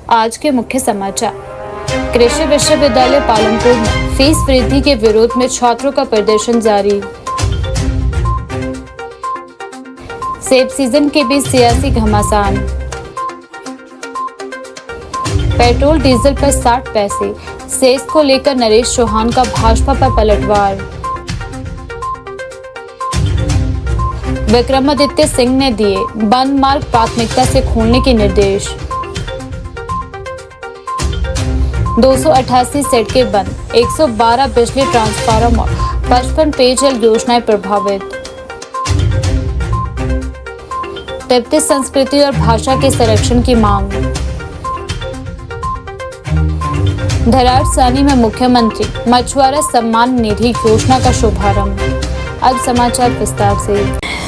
आज के मुख्य समाचार। कृषि विश्वविद्यालय पालमपुर में फीस वृद्धि के विरोध में छात्रों का प्रदर्शन जारी। सेब सीजन के बीच सियासी घमासान। पेट्रोल डीजल पर 60 पैसे, सेस को लेकर नरेश चौहान का भाजपा पर पलटवार। विक्रमादित्य सिंह ने दिए बंद मार्ग प्राथमिकता से खोलने के निर्देश। 288 सड़कें बंद, 112 बिजली ट्रांसफार्मर, 55 पेयजल योजनाएं प्रभावित। तिब्बती संस्कृति और भाषा के संरक्षण की मांग। धरार सानी में मुख्यमंत्री मछुआरा सम्मान निधि योजना का शुभारंभ। अब समाचार विस्तार से।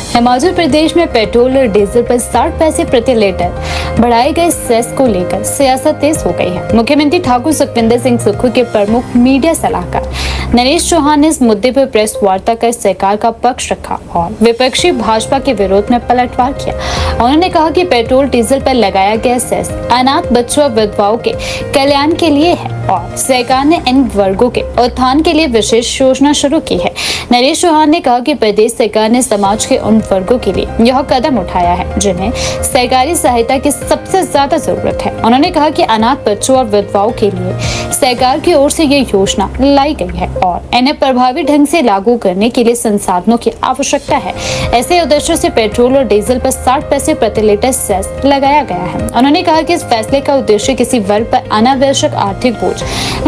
हिमाचल प्रदेश में पेट्रोल और डीजल पर 60 पैसे प्रति लीटर बढ़ाए गए सेस को लेकर सियासत तेज हो गई है। मुख्यमंत्री ठाकुर सुखविंदर सिंह सुक्खू के प्रमुख मीडिया सलाहकार नरेश चौहान ने इस मुद्दे पर प्रेस वार्ता कर सरकार का पक्ष रखा और विपक्षी भाजपा के विरोध में पलटवार किया। उन्होंने कहा कि पेट्रोल डीजल पर लगाया गया सेस अनाथ बच्चों और विधवाओं के कल्याण के लिए है और सरकार ने इन वर्गों के उत्थान के लिए विशेष योजना शुरू की है। नरेश चौहान ने कहा कि प्रदेश सरकार ने समाज के उन वर्गों के लिए यह कदम उठाया है जिन्हें सरकारी सहायता की सबसे ज्यादा जरूरत है। उन्होंने कहा कि अनाथ बच्चों और विधवाओं के लिए सरकार की ओर से ये योजना लाई गई है और इन्हें प्रभावी ढंग से लागू करने के लिए संसाधनों की आवश्यकता है। ऐसे उद्देश्य से पेट्रोल और डीजल पर 60 पैसे प्रति लीटर सेस लगाया गया है। उन्होंने कहा कि इस फैसले का उद्देश्य किसी वर्ग पर अनावश्यक आर्थिक बोझ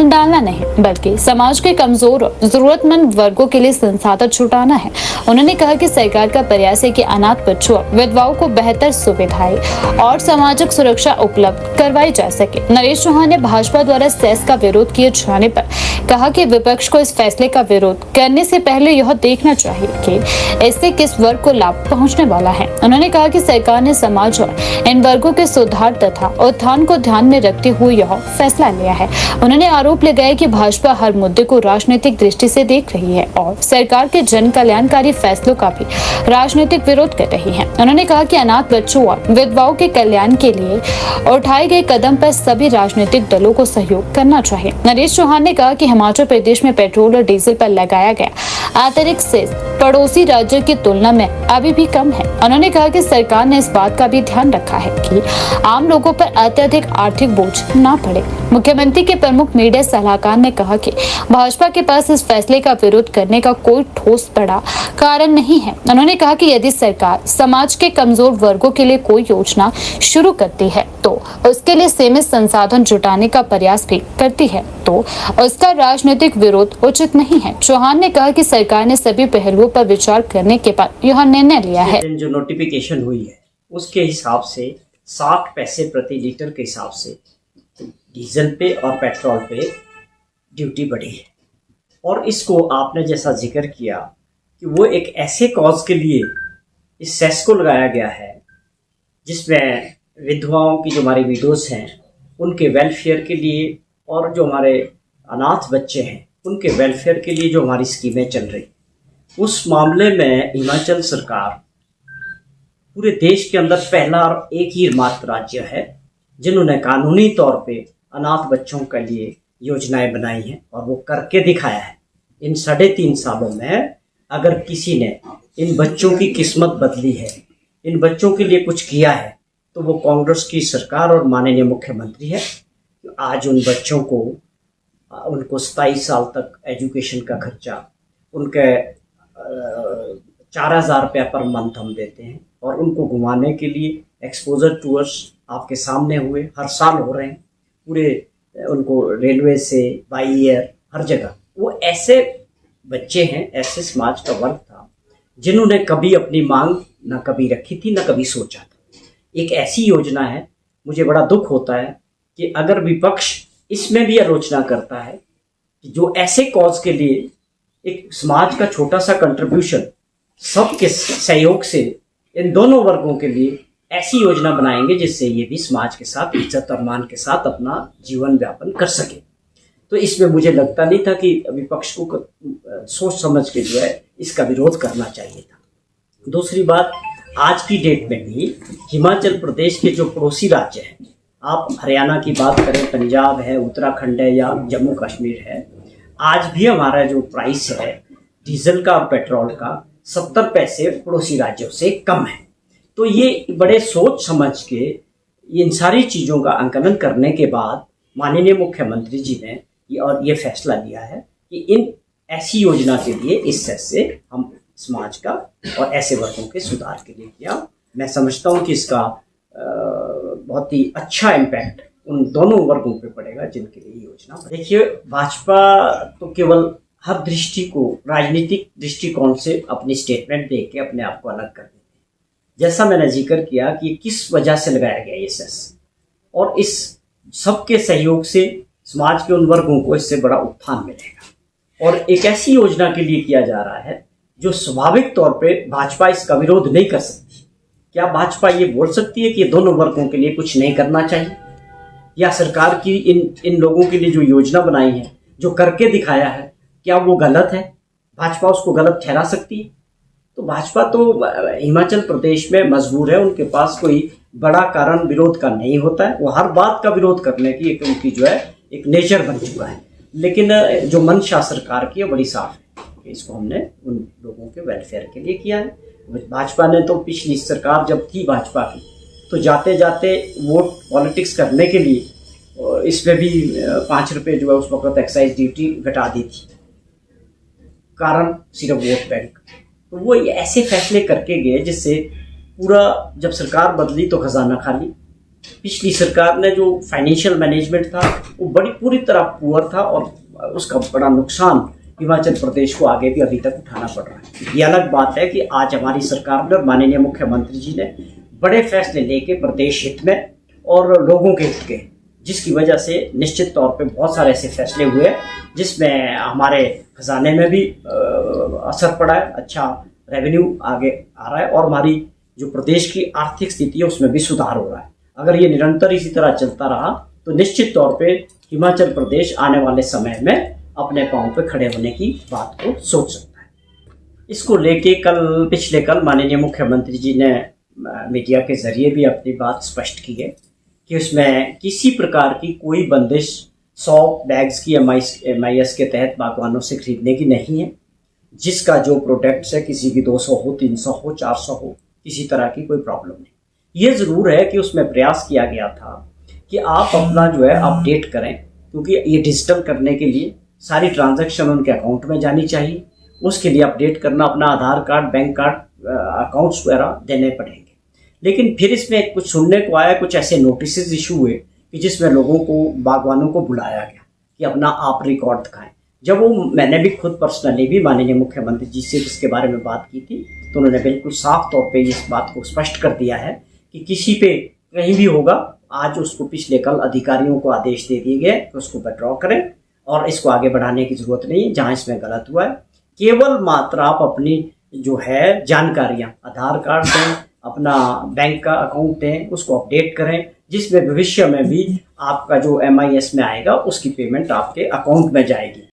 डालना नहीं बल्कि समाज के कमजोर और जरूरतमंद वर्गों के लिए संसाधन जुटाना है। उन्होंने कहा कि सरकार का प्रयास है कि अनाथ बच्चों और विधवाओं को बेहतर सुविधाएं और सामाजिक सुरक्षा उपलब्ध करवाई जा सके। नरेश चौहान ने भाजपा द्वारा सेस का विरोध किए जाने पर कहा कि विपक्ष को इस फैसले का विरोध करने से पहले यह देखना चाहिए कि इससे किस वर्ग को लाभ पहुंचने वाला है। उन्होंने कहा कि सरकार ने समाज और इन वर्गों के सुधार तथा उत्थान को ध्यान में रखते हुए यह फैसला लिया है। उन्होंने आरोप लगाया कि भाजपा हर मुद्दे को राजनीतिक दृष्टि से देख रही है और सरकार के जन कल्याणकारी फैसलों का भी राजनीतिक विरोध कर रही है। उन्होंने कहा कि अनाथ बच्चों और विधवाओं के कल्याण के लिए उठाए गए कदम पर सभी राजनीतिक दलों को सहयोग करना चाहिए। नरेश चौहान ने कहा कि हिमाचल प्रदेश में पेट्रोल और डीजल पर लगाया गया अतिरिक्त सेस पड़ोसी राज्यों की तुलना में अभी भी कम है। उन्होंने कहा कि सरकार ने इस बात का भी ध्यान रखा है कि आम लोगों पर अत्यधिक आर्थिक बोझ न पड़े। मुख्यमंत्री के प्रमुख मीडिया सलाहकार ने कहा कि भाजपा के पास इस फैसले का विरोध करने का कोई ठोस बड़ा कारण नहीं है। उन्होंने कहा कि यदि सरकार समाज के कमजोर वर्गों के लिए कोई योजना शुरू करती है तो उसके लिए सीमित संसाधन जुटाने का प्रयास भी करती है तो उसका राजनीतिक विरोध उचित नहीं है। चौहान ने कहा कि सरकार ने सभी पहलुओं पर विचार करने के बाद यह निर्णय लिया है। जो नोटिफिकेशन हुई है उसके हिसाब से 60 पैसे प्रति लीटर के हिसाब से डीजल पे और पेट्रोल पे ड्यूटी बढ़ी है और इसको आपने जैसा जिक्र किया कि वो एक ऐसे कॉज के लिए इस सेस को लगाया गया है जिसमें विधवाओं की जो हमारी विडोज हैं उनके वेलफेयर के लिए और जो हमारे अनाथ बच्चे हैं उनके वेलफेयर के लिए जो हमारी स्कीमें चल रही, उस मामले में हिमाचल सरकार पूरे देश के अंदर पहला और एक ही मात्र राज्य है जिन्होंने कानूनी तौर पे अनाथ बच्चों के लिए योजनाएं बनाई हैं और वो करके दिखाया है। इन 3.5 सालों में अगर किसी ने इन बच्चों की किस्मत बदली है, इन बच्चों के लिए कुछ किया है, तो वो कांग्रेस की सरकार और माननीय मुख्यमंत्री है। आज उन बच्चों को उनको 27 साल तक एजुकेशन का खर्चा उनके 4,000 रुपया पर मंथ हम देते हैं और उनको घुमाने के लिए एक्सपोजर टूर्स आपके सामने हुए हर साल हो रहे हैं पूरे, उनको रेलवे से बाई एयर हर जगह। वो ऐसे बच्चे हैं, ऐसे समाज का वर्ग था जिन्होंने कभी अपनी मांग ना कभी रखी थी ना कभी सोचा था। एक ऐसी योजना है, मुझे बड़ा दुख होता है कि अगर विपक्ष इसमें भी आलोचना करता है कि जो ऐसे कॉज के लिए एक समाज का छोटा सा कंट्रीब्यूशन सबके सहयोग से इन दोनों वर्गों के लिए ऐसी योजना बनाएंगे जिससे ये भी समाज के साथ इज्जत और मान के साथ अपना जीवन व्यापन कर सके। तो इसमें मुझे लगता नहीं था कि विपक्ष को सोच समझ के जो है इसका विरोध करना चाहिए था। दूसरी बात, आज की डेट में भी हिमाचल प्रदेश के जो पड़ोसी राज्य हैं आप हरियाणा की बात करें, पंजाब है, उत्तराखंड है या जम्मू कश्मीर है, आज भी हमारा जो प्राइस है डीजल का और पेट्रोल का 70 पैसे पड़ोसी राज्यों से कम है। तो ये बड़े सोच समझ के इन सारी चीज़ों का आंकलन करने के बाद माननीय मुख्यमंत्री जी ने ये फैसला लिया है कि इन ऐसी योजना के लिए इस सेस से हम समाज का और ऐसे वर्गों के सुधार के लिए किया। मैं समझता हूँ कि इसका बहुत ही अच्छा इम्पैक्ट उन दोनों वर्गों पे पड़ेगा जिनके लिए योजना। देखिए, भाजपा तो केवल हर दृष्टि को राजनीतिक दृष्टिकोण से अपनी स्टेटमेंट दे के अपने आप को अलग कर देते हैं। जैसा मैंने जिक्र किया कि किस वजह से लगाया गया ये सेस, और इस सबके सहयोग से समाज के उन वर्गों को इससे बड़ा उत्थान मिलेगा। और एक ऐसी योजना के लिए किया जा रहा है जो स्वाभाविक तौर पे भाजपा इसका विरोध नहीं कर सकती। क्या भाजपा ये बोल सकती है कि दोनों वर्गों के लिए कुछ नहीं करना चाहिए, या सरकार की इन लोगों के लिए जो योजना बनाई है, जो करके दिखाया है, क्या वो गलत है? भाजपा उसको गलत ठहरा सकती है? तो भाजपा तो हिमाचल प्रदेश में मजबूर है, उनके पास कोई बड़ा कारण विरोध का नहीं होता है। वो हर बात का विरोध करने की एक उनकी जो है एक नेचर बन चुका है। लेकिन जो मंशा सरकार की है बड़ी साफ है, इसको हमने उन लोगों के वेलफेयर के लिए किया है। भाजपा ने तो पिछली सरकार जब थी भाजपा की, तो जाते जाते वोट पॉलिटिक्स करने के लिए इसमें भी 5 रुपये जो है उस वक्त एक्साइज ड्यूटी घटा दी थी, कारण सिर्फ वोट बैंक। तो वो ऐसे फैसले करके गए जिससे पूरा, जब सरकार बदली तो खजाना खाली। पिछली सरकार ने जो फाइनेंशियल मैनेजमेंट था वो पूरी तरह पुअर था, और उसका बड़ा नुकसान हिमाचल प्रदेश को आगे भी अभी तक उठाना पड़ रहा है। ये अलग बात है कि आज हमारी सरकार ने और माननीय मुख्यमंत्री जी ने बड़े फैसले लेके प्रदेश हित में और लोगों के हित के, जिसकी वजह से निश्चित तौर पे बहुत सारे ऐसे फैसले हुए जिसमें हमारे खजाने में भी असर पड़ा है, अच्छा रेवेन्यू आगे आ रहा है, और हमारी जो प्रदेश की आर्थिक स्थिति है उसमें भी सुधार हो रहा है। अगर ये निरंतर इसी तरह चलता रहा तो निश्चित तौर पे हिमाचल प्रदेश आने वाले समय में अपने पांव पे खड़े होने की बात को सोच सकता है। इसको लेके पिछले कल माननीय मुख्यमंत्री जी ने मीडिया के जरिए भी अपनी बात स्पष्ट की है कि उसमें किसी प्रकार की कोई बंदिश 100 बैग्स की MIS के तहत बागवानों से खरीदने की नहीं है। जिसका जो प्रोडक्ट्स है, किसी की 200 हो, 300 हो, 400 हो, किसी तरह की कोई प्रॉब्लम नहीं। ये ज़रूर है कि उसमें प्रयास किया गया था कि आप अपना जो है अपडेट करें, क्योंकि ये डिजिटल करने के लिए सारी ट्रांजैक्शन उनके अकाउंट में जानी चाहिए। उसके लिए अपडेट करना, अपना आधार कार्ड, बैंक कार्ड, अकाउंट्स वगैरह देने पड़ेंगे। लेकिन फिर इसमें कुछ सुनने को आया, कुछ ऐसे नोटिस इशू हुए कि जिसमें लोगों को, बागवानों को बुलाया गया कि अपना आप रिकॉर्ड दिखाएं। जब वो, मैंने भी खुद पर्सनली भी माननीय मुख्यमंत्री जी से इसके बारे में बात की थी, तो उन्होंने बिल्कुल साफ तौर पे इस बात को स्पष्ट कर दिया है कि किसी पे कहीं भी होगा, आज उसको पिछले कल अधिकारियों को आदेश दे दिए गए कि उसको विड्रॉ करें और इसको आगे बढ़ाने की जरूरत नहीं है। जहाँ इसमें गलत हुआ है, केवल मात्र आप अपनी जो है जानकारियाँ, आधार कार्ड दें, अपना बैंक का अकाउंट दें, उसको अपडेट करें, जिसमें भविष्य में भी आपका जो MIS में आएगा उसकी पेमेंट आपके अकाउंट में जाएगी।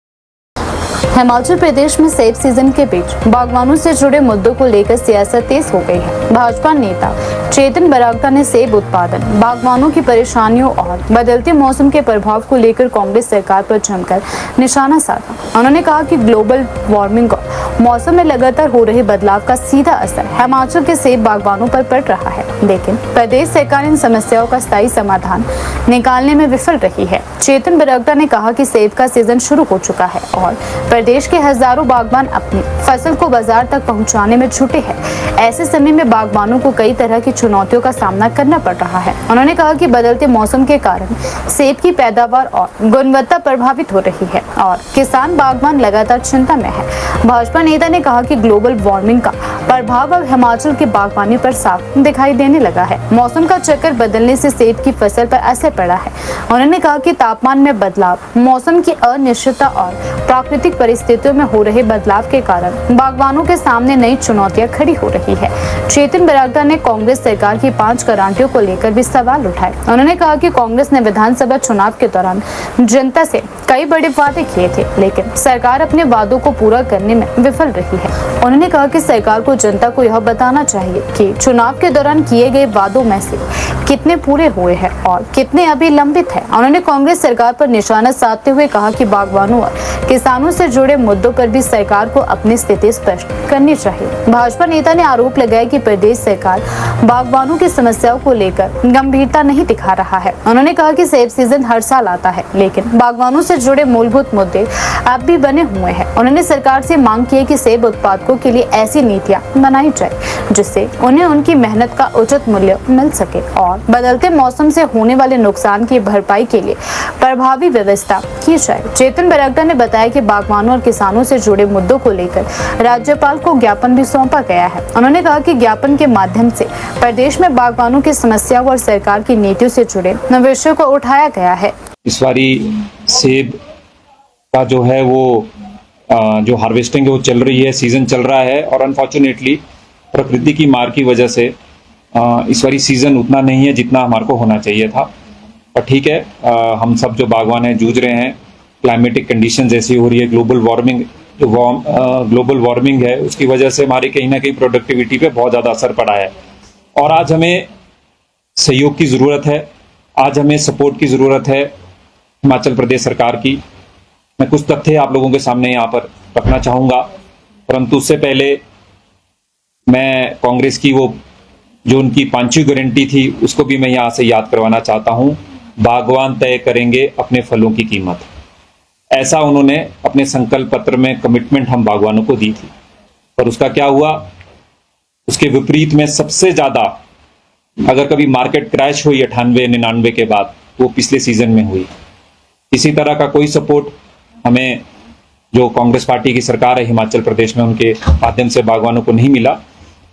हिमाचल प्रदेश में सेब सीजन के बीच बागवानों से जुड़े मुद्दों को लेकर सियासत तेज हो गई है। भाजपा नेता चेतन बरागटा ने सेब उत्पादन, बागवानों की परेशानियों और बदलते मौसम के प्रभाव को लेकर कांग्रेस सरकार पर जमकर निशाना साधा। उन्होंने कहा कि ग्लोबल वार्मिंग और मौसम में लगातार हो रहे बदलाव का सीधा असर हिमाचल के सेब बागवानों पर पड़ रहा है, लेकिन प्रदेश सरकार इन समस्याओं का स्थायी समाधान निकालने में विफल रही है। चेतन बरागटा ने कहा कि सेब का सीजन शुरू हो चुका है और प्रदेश के हजारों बागवान अपनी फसल को बाजार तक पहुंचाने में जुटे हैं। ऐसे समय में बागवानों को कई तरह की चुनौतियों का सामना करना पड़ रहा है। उन्होंने कहा कि बदलते मौसम के कारण सेब की पैदावार और गुणवत्ता प्रभावित हो रही है और किसान बागवान लगातार चिंता में है। भाजपा नेता ने कहा कि ग्लोबल वार्मिंग का प्रभाव अब हिमाचल के बागवानी पर साफ दिखाई देने लगा है। मौसम का चक्कर बदलने से सेब की फसल पर असर पड़ा है। उन्होंने कहा कि तापमान में बदलाव, मौसम की अनिश्चितता और प्राकृतिक परिस्थितियों में हो रहे बदलाव के कारण बागवानों के सामने नई चुनौतियां खड़ी हो रही है। चेतन बरागटा ने कांग्रेस सरकार की 5 गारंटियों को लेकर भी सवाल उठाए। उन्होंने कहा कि कांग्रेस ने विधानसभा चुनाव के दौरान जनता से कई बड़े वादे किए थे, लेकिन सरकार अपने वादों को पूरा करने में विफल रही है। उन्होंने कहा कि सरकार को जनता को यह बताना चाहिए कि चुनाव के दौरान किए गए वादों में से कितने पूरे हुए हैं और कितने अभी लंबित हैं। उन्होंने कांग्रेस सरकार पर निशाना साधते हुए कहा कि बागवानों और किसानों से जुड़े मुद्दों पर भी सरकार को अपनी स्थिति स्पष्ट करनी चाहिए। भाजपा नेता ने आरोप लगाया कि प्रदेश सरकार बागवानों की समस्याओं को लेकर गंभीरता नहीं दिखा रहा है। उन्होंने कहा कि सेब सीजन हर साल आता है, लेकिन बागवानों से जुड़े मूलभूत मुद्दे अब भी बने हुए हैं। उन्होंने सरकार से मांग की है कि सेब उत्पादकों के लिए ऐसी नीतियां बनाई जाए जिससे उन्हें उनकी मेहनत का उचित मूल्य मिल सके और बदलते मौसम से होने वाले नुकसान की भरपाई के लिए प्रभावी व्यवस्था की जाए। चेतन बरागटा ने बताया कि बागवानों और किसानों से जुड़े मुद्दों को लेकर राज्यपाल को ज्ञापन भी सौंपा गया है। उन्होंने कहा कि ज्ञापन के माध्यम से प्रदेश में बागवानों की समस्याओं और सरकार की नीतियों से जुड़े विषयों को उठाया गया है। इस बारी सेब का जो है वो जो हार्वेस्टिंग है वो चल रही है, सीजन चल रहा है और अनफॉर्चुनेटली प्रकृति की मार की वजह से इस बारी सीजन उतना नहीं है जितना हमारे को होना चाहिए था। पर ठीक है, हम सब जो बागवान हैं जूझ रहे हैं। क्लाइमेटिक कंडीशन ऐसी हो रही है, ग्लोबल वार्मिंग है, उसकी वजह से हमारी कहीं ना कहीं प्रोडक्टिविटी पे बहुत ज़्यादा असर पड़ा है और आज हमें सहयोग की ज़रूरत है, आज हमें सपोर्ट की ज़रूरत है हिमाचल प्रदेश सरकार की। मैं कुछ तथ्य आप लोगों के सामने यहाँ पर रखना चाहूँगा, परंतु उससे पहले मैं कांग्रेस की वो जो उनकी 5वीं गारंटी थी उसको भी मैं यहाँ से याद करवाना चाहता हूँ। बागवान तय करेंगे अपने फलों की कीमत, ऐसा उन्होंने अपने संकल्प पत्र में कमिटमेंट हम बागवानों को दी थी। पर उसका क्या हुआ, उसके विपरीत में सबसे ज़्यादा अगर कभी मार्केट क्रैश हुई 98-99 के बाद, वो पिछले सीजन में हुई। इसी तरह का कोई सपोर्ट हमें जो कांग्रेस पार्टी की सरकार है हिमाचल प्रदेश में उनके माध्यम से बागवानों को नहीं मिला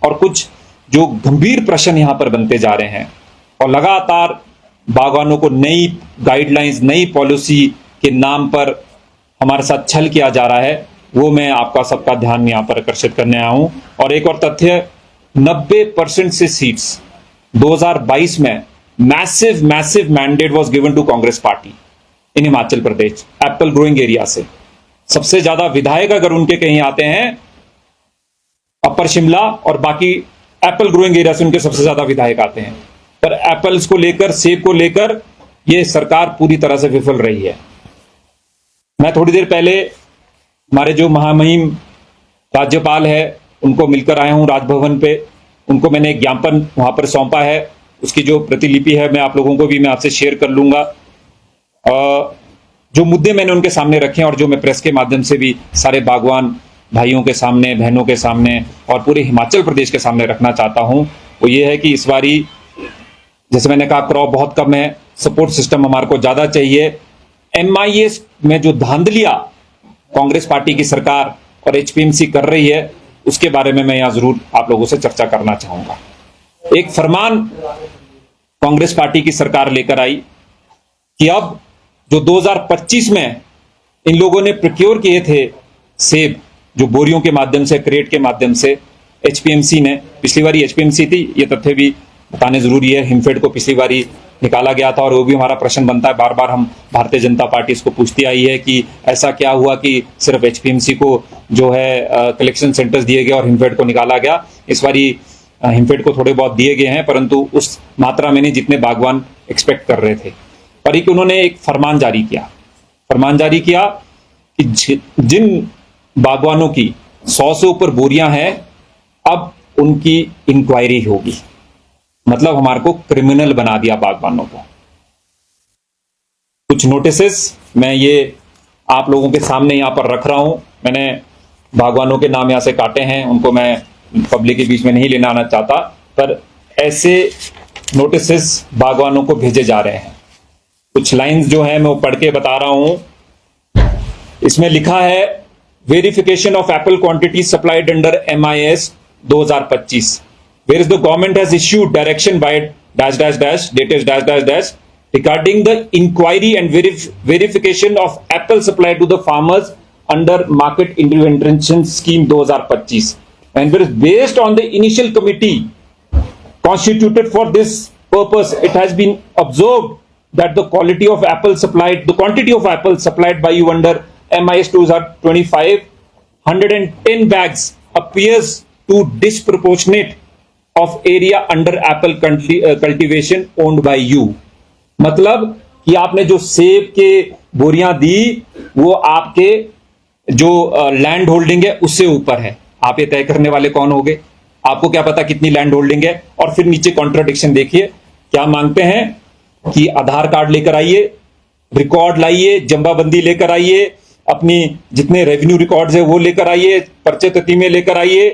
और कुछ जो गंभीर प्रश्न यहाँ पर बनते जा रहे हैं और लगातार बागवानों को नई गाइडलाइंस, नई पॉलिसी के नाम पर हमारे साथ छल किया जा रहा है, वो मैं आपका सबका ध्यान यहाँ पर आकर्षित करने आया हूँ। और एक और तथ्य, 90% से सीट्स 2022 में massive mandate was given to Congress party in Himachal Pradesh apple growing area से। सबसे ज्यादा विधायक अगर उनके कहीं आते हैं अपर शिमला और बाकी एप्पल ग्रोइंग एरिया से उनके सबसे ज्यादा विधायक आते हैं, पर एप्पल्स को लेकर, सेब को लेकर ये सरकार पूरी तरह से विफल रही है। मैं थोड़ी देर पहले हमारे जो महामहिम राज्यपाल है उनको मिलकर आया हूं राजभवन पे। उनको मैंने एक ज्ञापन वहां पर सौंपा है, उसकी जो प्रतिलिपि है मैं आप लोगों को भी मैं आपसे शेयर कर लूंगा। जो मुद्दे मैंने उनके सामने रखे हैं और जो मैं प्रेस के माध्यम से भी सारे बागवान भाइयों के सामने, बहनों के सामने और पूरे हिमाचल प्रदेश के सामने रखना चाहता हूं, वो ये है कि इस बारी जैसे मैंने कहा क्रॉप बहुत कम है, सपोर्ट सिस्टम हमारे को ज्यादा चाहिए। MIS में जो धांधलियां कांग्रेस पार्टी की सरकार और HPMC कर रही है उसके बारे में मैं यहां जरूर आप लोगों से चर्चा करना चाहूंगा। एक फरमान कांग्रेस पार्टी की सरकार लेकर आई कि अब जो 2025 में इन लोगों ने प्रोक्योर किए थे सेब, जो बोरियों के माध्यम से, क्रेट के माध्यम से HPMC ने, पिछली बारी HPMC थी, ये तथ्य भी बताने जरूरी है। हिमफेड को पिछली बारी निकाला गया था और वो भी हमारा प्रश्न बनता है, बार बार हम भारतीय जनता पार्टी इसको पूछती आई है कि ऐसा क्या हुआ कि सिर्फ HPMC को जो है कलेक्शन सेंटर्स दिए गए और हिमफेड को निकाला गया। इस बारी हिमफेड को थोड़े बहुत दिए गए हैं, परंतु उस मात्रा में नहीं जितने बागवान एक्सपेक्ट कर रहे थे। पर एक उन्होंने एक फरमान जारी किया कि जिन बागवानों की 100 से ऊपर बोरियां हैं अब उनकी इंक्वायरी होगी। मतलब हमारे को क्रिमिनल बना दिया बागवानों को। कुछ नोटिसेस मैं ये आप लोगों के सामने यहां पर रख रहा हूं। मैंने बागवानों के नाम यहां से काटे हैं, उनको मैं पब्लिक के बीच में नहीं लेना आना चाहता, पर ऐसे नोटिसेस बागवानों को भेजे जा रहे हैं। कुछ लाइंस जो है मैं वो पढ़ के बता रहा हूं। इसमें लिखा है verification of Apple quantity supplied under MIS 2025 whereas the government has issued direction by dash dash dash dated dash dash dash regarding the inquiry and verification of apple supply to the farmers under market intervention scheme 2025, and based on the initial committee constituted for this purpose, it has been observed that the quantity of apple supplied by you under MIS 2025, 110 bags appears to disproportionate of area under apple cultivation owned by you. मतलब कि आपने जो सेब के बोरियां दी वो आपके जो लैंड होल्डिंग है उससे ऊपर है। आप ये तय करने वाले कौन होगे? आपको क्या पता कितनी लैंड होल्डिंग है? और फिर नीचे कॉन्ट्राडिक्शन देखिए, क्या मांगते हैं कि आधार कार्ड लेकर आइए, रिकॉर्ड लाइए, जंबाबंदी लेकर आइए, अपनी जितने रेवेन्यू रिकॉर्ड्स है वो लेकर आइए, पर्चे ततीमे लेकर आइए,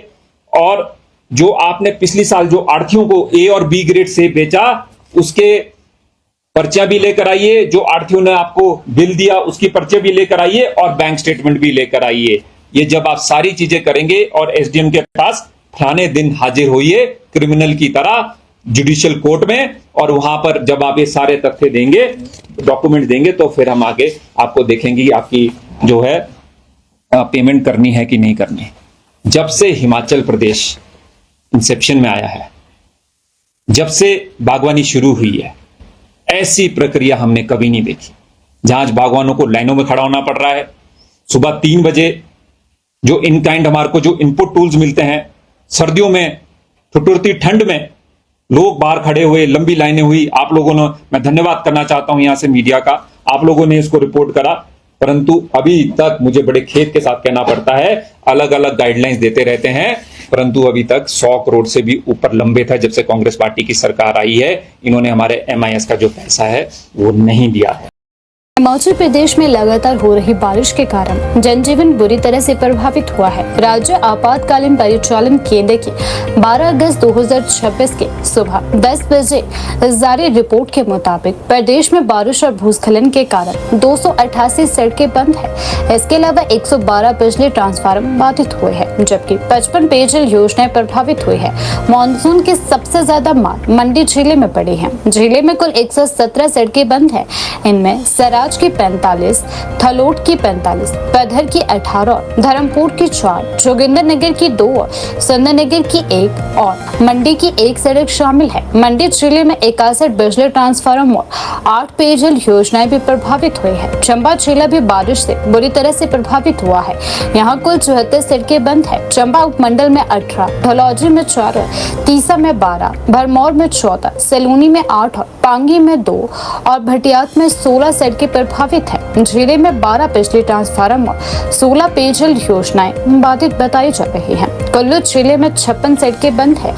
और जो आपने पिछली साल जो आढ़तियों को ए और बी ग्रेड से बेचा उसके पर्चियां भी लेकर आइए, जो आढ़तियों ने आपको बिल दिया उसकी पर्चे भी लेकर आइए, और बैंक स्टेटमेंट भी लेकर आइए। ये जब आप सारी चीजें करेंगे और एसडीएम के पास फलाने दिन हाजिर होइए क्रिमिनल की तरह जुडिशियल कोर्ट में, और वहां पर जब आप ये सारे तथ्य देंगे, डॉक्यूमेंट देंगे, तो फिर हम आगे आपको देखेंगे कि आपकी जो है पेमेंट करनी है कि नहीं करनी है। जब से हिमाचल प्रदेश इंसेप्शन में आया है, जब से बागवानी शुरू हुई है, ऐसी प्रक्रिया हमने कभी नहीं देखी, जहां आज बागवानों को लाइनों में खड़ा होना पड़ रहा है। सुबह 3 बजे जो इन काइंड हमारे को जो इनपुट टूल्स मिलते हैं, सर्दियों में ठुठुरती ठंड में लोग बाहर खड़े हुए, लंबी लाइनें हुई। आप लोगों ने, मैं धन्यवाद करना चाहता हूं यहां से मीडिया का, आप लोगों ने इसको रिपोर्ट करा, परंतु अभी तक मुझे बड़े खेद के साथ कहना पड़ता है, अलग अलग गाइडलाइंस देते रहते हैं, परंतु अभी तक 100 करोड़ से भी ऊपर लंबित है। जब से कांग्रेस पार्टी की सरकार आई है, इन्होंने हमारे MIS का जो पैसा है वो नहीं दिया है। हिमाचल प्रदेश में लगातार हो रही बारिश के कारण जनजीवन बुरी तरह से प्रभावित हुआ है। राज्य आपातकालीन परिचालन केंद्र की 12 अगस्त 2026 के सुबह 10 बजे जारी रिपोर्ट के मुताबिक प्रदेश में बारिश और भूस्खलन के कारण 288 सड़कें बंद है। इसके अलावा 112 बिजली ट्रांसफार्मर बाधित हुए हैं, जबकि 55 पेयजल योजनाएं प्रभावित हुई है। मानसून की सबसे ज्यादा मार मंडी जिले में पड़ी है। जिले में कुल 117 सड़कें बंद है। इनमें सराज की 45, थलोट की 45, पधर की 18 और धर्मपुर की 4, जोगिंद्रनगर की 2 और सुंदरनगर की 1 और मंडी की 1 सड़क शामिल है। मंडी जिले में 61 बिजली ट्रांसफार्मर और 8 पेयजल योजनाएं भी प्रभावित हुई है। चंबा जिला भी बारिश से बुरी तरह से प्रभावित हुआ है। यहाँ कुल 74 सड़कें बंद है। चंबा उपमंडल में 18, ढलौजी में 4 और तीसा में 12, भरमौर में 14, सलूनी में 8 और पांगी में 2 और भटियात में 16 सड़कें प्रभावित है। जिले में 12 बिजली ट्रांसफार्मर और 16 पेयजल योजनाएं बाधित बताई जा रही हैं। कुल्लू जिले में 56 सड़कें बंद है।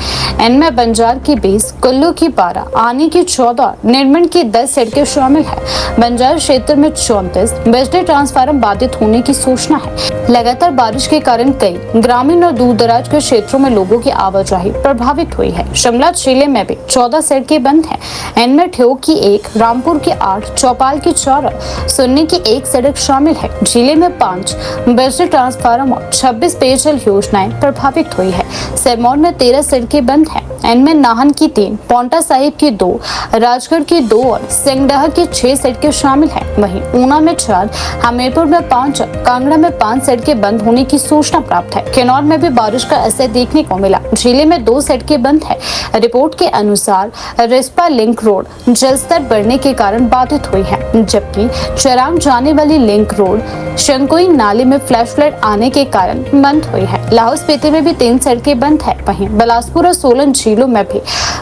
इनमें बंजार की 20, कुल्लू की 12, आनी की 14, निर्मण की 10 सड़कें शामिल है। बंजार क्षेत्र में 34 बिजली ट्रांसफार्मर बाधित होने की सूचना है। लगातार बारिश के कारण कई ग्रामीण और दूर दराज के क्षेत्रों में लोगों की आवाजाही प्रभावित हुई है। शिमला जिले में भी 14 सड़कें बंद है। इनमें ठियोग की 1, रामपुर की 8, चौपाल की 4 सुन्नी की 1 सड़क शामिल है। जिले में 5 बिजली ट्रांसफार्मर और 26 पेयजल योजनाएं प्रभावित हुई है। सिरमौर में 13 सड़कें बंद है। इनमें नाहन की 3, पांवटा साहिब की 2, राजगढ़ की 2 और सिंगडहा की 6 सड़कें शामिल है। वहीं ऊना में 4, हमीरपुर में 5 और कांगड़ा में 5 सड़कें बंद होने की सूचना प्राप्त है। किन्नौर में भी बारिश का असर देखने को मिला। जिले में 2 सड़कें बंद है। रिपोर्ट के अनुसार रिस्पा लिंक रोड जलस्तर बढ़ने के कारण बाधित हुई है, जबकि चरांग जाने वाली लिंक रोड शंकुई नाले में फ्लैश फ्लड आने के कारण बंद हुई है। लाहौल स्पीति में भी 3 सड़कें बंद है। वहीं बिलासपुर और सोलन जिलों में भी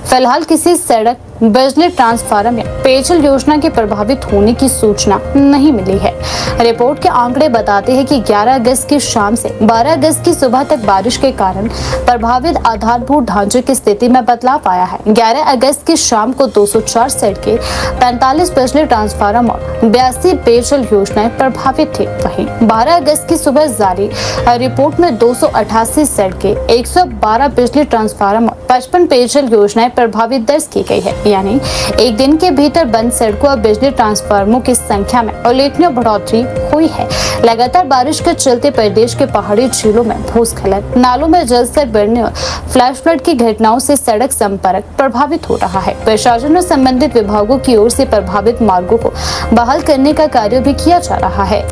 फिलहाल किसी सड़क, बिजली ट्रांसफार्मर या पेयजल योजना के प्रभावित होने की सूचना नहीं मिली है। रिपोर्ट के आंकड़े बताते हैं कि 11 अगस्त की शाम से 12 अगस्त की सुबह तक बारिश के कारण प्रभावित आधारभूत ढांचे की स्थिति में बदलाव आया है। 11 अगस्त की शाम को 204 सड़कें, 45 बिजली ट्रांसफार्मर और 82 पेयजल योजनाएं प्रभावित थी। वहीं 12 अगस्त की सुबह जारी रिपोर्ट में 288 सड़कें, 112 बिजली ट्रांसफार्मर और 55 पेयजल योजनाएं प्रभावित दर्ज की गई है। यानी एक दिन के भीतर बंद सड़कों और बिजली ट्रांसफार्मरों की संख्या में उल्लेखनीय बढ़ोतरी हुई है। लगातार बारिश के चलते प्रदेश के पहाड़ी झीलों में भूस्खलन, नालों में जलस्तर बढ़ने और फ्लैश फ्लड की घटनाओं से सड़क संपर्क प्रभावित हो रहा है। प्रशासन और संबंधित विभागों की ओर से प्रभावित मार्गों को बहाल करने का कार्य भी किया जा रहा है।